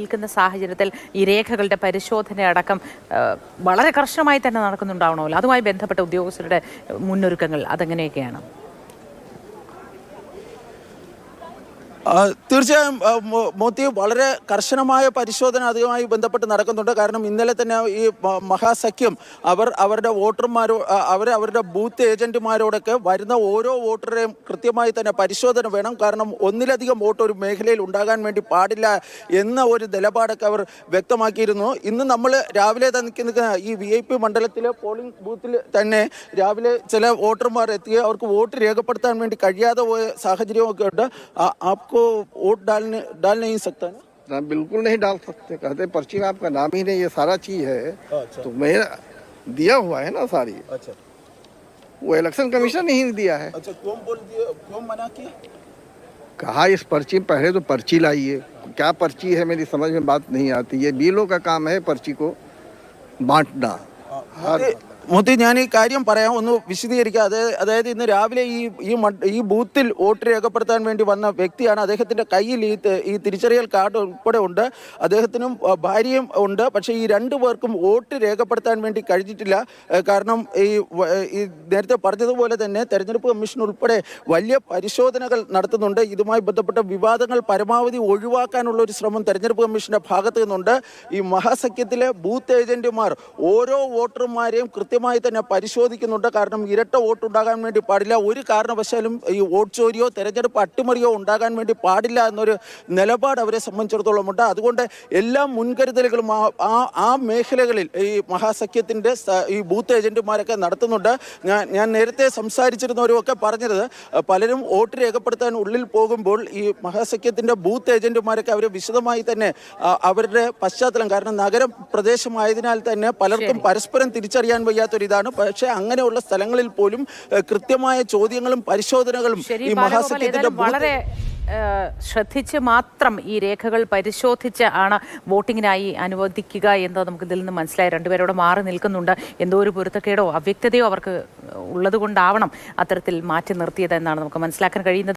നിൽക്കുന്ന സാഹചര്യത്തിൽ ഈ രേഖകളുടെ പരിശോധന അടക്കം വളരെ കർശനമായി തന്നെ നടക്കുന്നുണ്ടാവണമല്ലോ. അതുമായി ബന്ധപ്പെട്ട ഉദ്യോഗസ്ഥരുടെ മുന്നൊരുക്കങ്ങൾ അതെങ്ങനെയൊക്കെയാണ്? തീർച്ചയായും മോത്തി വളരെ കർശനമായ പരിശോധന അതുമായി ബന്ധപ്പെട്ട് നടക്കുന്നുണ്ട്. കാരണം ഇന്നലെ തന്നെ ഈ മഹാസഖ്യം അവരുടെ വോട്ടർമാരോ അവരുടെ ബൂത്ത് ഏജന്റുമാരോടൊക്കെ വരുന്ന ഓരോ വോട്ടറെയും കൃത്യമായി തന്നെ പരിശോധന വേണം. കാരണം ഒന്നിലധികം വോട്ട് ഒരു മേഖലയിൽ ഉണ്ടാകാൻ വേണ്ടി പാടില്ല എന്ന ഒരു നിലപാടൊക്കെ അവർ വ്യക്തമാക്കിയിരുന്നു. ഇന്ന് നമ്മൾ രാവിലെ നിൽക്കുന്ന ഈ VIP മണ്ഡലത്തിലെ പോളിംഗ് ബൂത്തിൽ തന്നെ രാവിലെ ചില വോട്ടർമാർ എത്തി അവർക്ക് വോട്ട് രേഖപ്പെടുത്താൻ വേണ്ടി കഴിയാതെ പോയ സാഹചര്യമൊക്കെ ഉണ്ട്. वोट डाल नहीं सकता ना? बिल्कुल नहीं डाल सकते, कहते पर्ची में आपका नाम ही नहीं, ये सारा चीज है। अच्छा। तो मेरा दिया हुआ है ना सारी। अच्छा। वो इलेक्शन कमीशन ही नहीं दिया है। अच्छा, क्यों मना किया? कहा इस पर्ची पहले तो पर्ची लाइए, क्या पर्ची है मेरी समझ में बात नहीं आती। ये बीएलओ का काम है पर्ची को बांटना। മോത്തി, ഞാൻ ഈ കാര്യം പറയാം, ഒന്ന് വിശദീകരിക്കാം. അതായത് ഇന്ന് രാവിലെ ഈ ബൂത്തിൽ വോട്ട് രേഖപ്പെടുത്താൻ വേണ്ടി വന്ന വ്യക്തിയാണ്. അദ്ദേഹത്തിൻ്റെ കയ്യിൽ ഈ തിരിച്ചറിയൽ കാർഡ് ഉൾപ്പെടെ ഉണ്ട്. അദ്ദേഹത്തിനും ഭാര്യയും ഉണ്ട്. പക്ഷേ ഈ രണ്ടു പേർക്കും വോട്ട് രേഖപ്പെടുത്താൻ വേണ്ടി കഴിഞ്ഞിട്ടില്ല. കാരണം ഈ നേരത്തെ പറഞ്ഞതുപോലെ തന്നെ തെരഞ്ഞെടുപ്പ് കമ്മീഷൻ ഉൾപ്പെടെ വലിയ പരിശോധനകൾ നടത്തുന്നുണ്ട്. ഇതുമായി ബന്ധപ്പെട്ട വിവാദങ്ങൾ പരമാവധി ഒഴിവാക്കാനുള്ള ഒരു ശ്രമം തെരഞ്ഞെടുപ്പ് കമ്മീഷൻ്റെ ഭാഗത്തു നിന്നുണ്ട്. ഈ മഹാസഖ്യത്തിലെ ബൂത്ത് ഏജന്റുമാർ ഓരോ വോട്ടർമാരെയും കൃത്യമായി തന്നെ പരിശോധിക്കുന്നുണ്ട്. കാരണം ഇരട്ട വോട്ട് ഉണ്ടാകാൻ വേണ്ടി പാടില്ല, ഒരു കാരണവശാലും ഈ വോട്ട് ചോരിയോ തെരഞ്ഞെടുപ്പ് അട്ടിമറിയോ ഉണ്ടാകാൻ വേണ്ടി പാടില്ല എന്നൊരു നിലപാട് അവരെ സംബന്ധിച്ചിടത്തോളം ഉണ്ട്. അതുകൊണ്ട് എല്ലാ മുൻകരുതലുകളും ആ മേഖലകളിൽ ഈ മഹാസഖ്യത്തിൻ്റെ ഈ ബൂത്ത് ഏജന്റുമാരൊക്കെ നടത്തുന്നുണ്ട്. ഞാൻ നേരത്തെ സംസാരിച്ചിരുന്നവരുമൊക്കെ പറഞ്ഞത് പലരും വോട്ട് രേഖപ്പെടുത്താൻ ഉള്ളിൽ പോകുമ്പോൾ ഈ മഹാസഖ്യത്തിൻ്റെ ബൂത്ത് ഏജന്റുമാരൊക്കെ അവർ വിശദമായി തന്നെ അവരുടെ പശ്ചാത്തലം, കാരണം നഗരപ്രദേശമായതിനാൽ തന്നെ പലർക്കും പരസ്പരം തിരിച്ചറിയാൻ വയ്യാത്തൊരിതാണ്. പക്ഷേ അങ്ങനെയുള്ള സ്ഥലങ്ങളിൽ പോലും കൃത്യമായ ചോദ്യങ്ങളും പരിശോധനകളും ഈ മഹാസഖ്യത്തിന്റെ വളരെ ശ്രദ്ധിച്ച് മാത്രം ഈ രേഖകൾ പരിശോധിച്ച് ആണ് വോട്ടിങ്ങിനായി അനുവദിക്കുക എന്ന് നമുക്ക് ഇതിൽ നിന്ന് മനസ്സിലായി. രണ്ടുപേരോട് മാറി നിൽക്കുന്നുണ്ട്. എന്തോ ഒരു പൊരുത്തക്കേടോ അവ്യക്തതയോ അവർക്ക് ഉള്ളത് കൊണ്ടാവണം അത്തരത്തിൽ മാറ്റി നിർത്തിയതെന്നാണ് നമുക്ക് മനസ്സിലാക്കാൻ കഴിയുന്നത്.